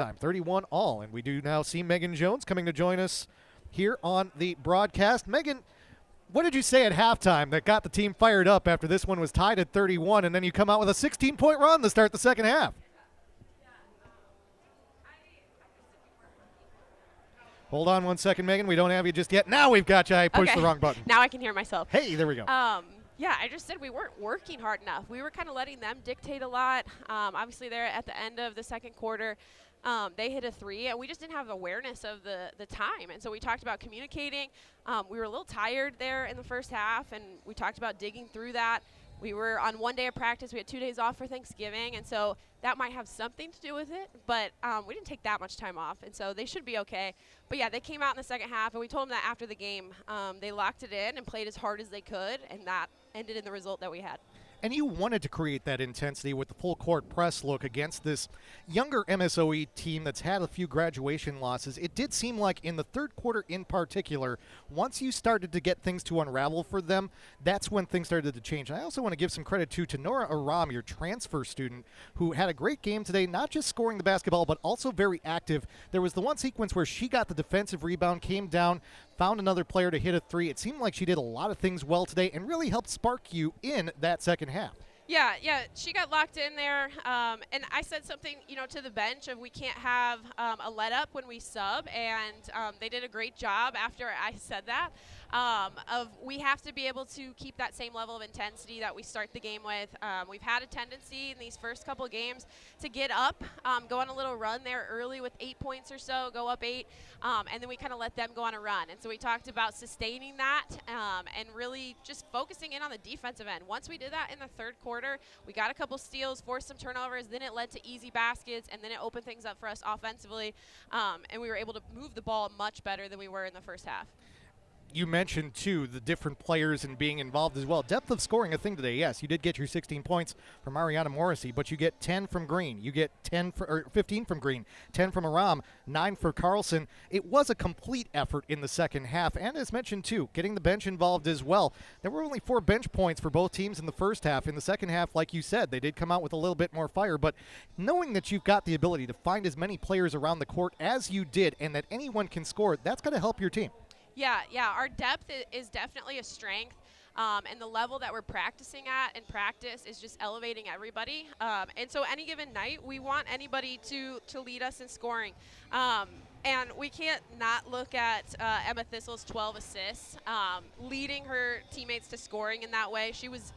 Time 31 all, and we do now see Megan Jones coming to join us here on the broadcast. Megan, what did you say at halftime that got the team fired up after this one was tied at 31, and then you come out with a 16-point run to start the second half? Hold on one second, Megan. We don't have you just yet. Now we've got you. I pushed the wrong button. Now I can hear myself. Hey, there we go. Yeah, I just said we weren't working hard enough. We were kind of letting them dictate a lot. Obviously, there at the end of the second quarter, they hit a three, and we just didn't have awareness of the time. And so we talked about communicating. We were a little tired there in the first half, and we talked about digging through that. We were on 1 day of practice. We had 2 days off for Thanksgiving, and so that might have something to do with it. But we didn't take that much time off, and so they should be okay. But, yeah, they came out in the second half, and we told them that after the game. They locked it in and played as hard as they could, and that ended in the result that we had. And you wanted to create that intensity with the full court press look against this younger MSOE team that's had a few graduation losses. It did seem like in the third quarter in particular, once you started to get things to unravel for them, that's when things started to change. And I also want to give some credit to Nora Aram, your transfer student, who had a great game today, not just scoring the basketball, but also very active. There was the one sequence where she got the defensive rebound, came down, found another player to hit a three. It seemed like she did a lot of things well today and really helped spark you in that second half. Yeah, she got locked in there, and I said something, to the bench of we can't have a let up when we sub, and they did a great job after I said that. Of we have to be able to keep that same level of intensity that we start the game with. We've had a tendency in these first couple of games to get up, go on a little run there early with 8 points or so, go up 8, and then we kind of let them go on a run. And so we talked about sustaining that and really just focusing in on the defensive end. Once we did that in the third quarter, we got a couple steals, forced some turnovers, then it led to easy baskets, and then it opened things up for us offensively, and we were able to move the ball much better than we were in the first half. You mentioned, too, the different players and being involved as well. Depth of scoring a thing today. Yes, you did get your 16 points from Ariana Morrissey, but you get 10 from Green. You get 15 from Green, 10 from Aram, 9 for Carlson. It was a complete effort in the second half, and as mentioned, too, getting the bench involved as well. There were only 4 bench points for both teams in the first half. In the second half, like you said, they did come out with a little bit more fire, but knowing that you've got the ability to find as many players around the court as you did and that anyone can score, that's going to help your team. Yeah, our depth is definitely a strength, and the level that we're practicing at in practice is just elevating everybody. And so any given night, we want anybody to lead us in scoring. And we can't not look at Emma Thistle's 12 assists, leading her teammates to scoring in that way. She was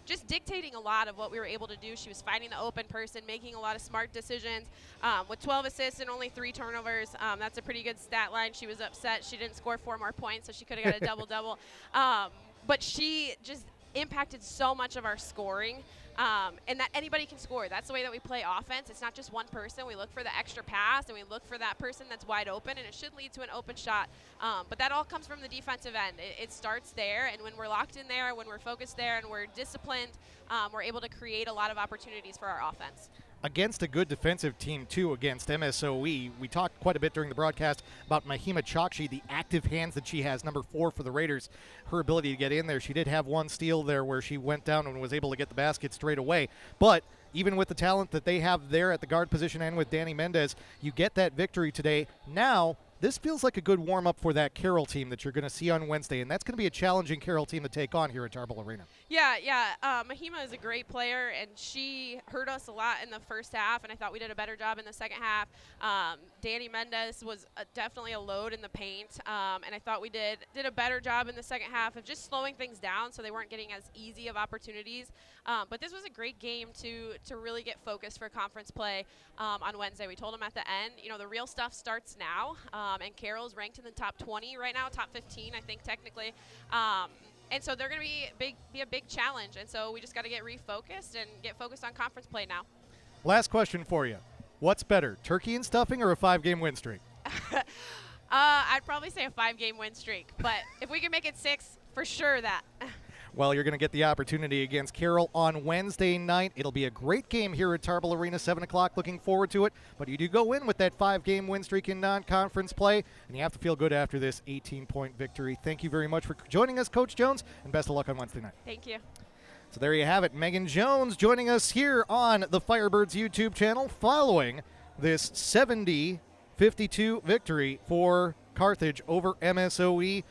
just dictating a lot of what we were able to do. She was finding the open person, making a lot of smart decisions. With 12 assists and only 3 turnovers, that's a pretty good stat line. She was upset. She didn't score 4 more points, so she could have got a double-double. But she just impacted so much of our scoring, and that anybody can score. That's the way that we play offense. It's not just one person. We look for the extra pass, and we look for that person that's wide open, and it should lead to an open shot. But that all comes from the defensive end. It starts there, and when we're locked in there, when we're focused there, and we're disciplined, we're able to create a lot of opportunities for our offense. Against a good defensive team, too, against MSOE. We talked quite a bit during the broadcast about Mahima Chokshi, the active hands that she has, number 4 for the Raiders, her ability to get in there. She did have one steal there where she went down and was able to get the basket straight away. But even with the talent that they have there at the guard position and with Danny Mendez, you get that victory today. Now, this feels like a good warm-up for that Carroll team that you're going to see on Wednesday, and that's going to be a challenging Carroll team to take on here at Tarbell Arena. Yeah. Mahima is a great player, and she hurt us a lot in the first half, and I thought we did a better job in the second half. Danny Mendez was definitely a load in the paint, and I thought we did a better job in the second half of just slowing things down so they weren't getting as easy of opportunities. But this was a great game to really get focused for conference play on Wednesday. We told them at the end, the real stuff starts now. And Carroll's ranked in the top 20 right now, top 15, I think, technically. And so they're going to be a big challenge. And so we just got to get refocused and get focused on conference play now. Last question for you. What's better, turkey and stuffing or a 5-game win streak? I'd probably say a 5-game win streak. But if we can make it 6, for sure that. Well, you're going to get the opportunity against Carroll on Wednesday night. It'll be a great game here at Tarbell Arena, 7 o'clock. Looking forward to it. But you do go in with that 5-game win streak in non-conference play, and you have to feel good after this 18-point victory. Thank you very much for joining us, Coach Jones, and best of luck on Wednesday night. Thank you. So there you have it. Megan Jones joining us here on the Firebirds YouTube channel following this 70-52 victory for Carthage over MSOE.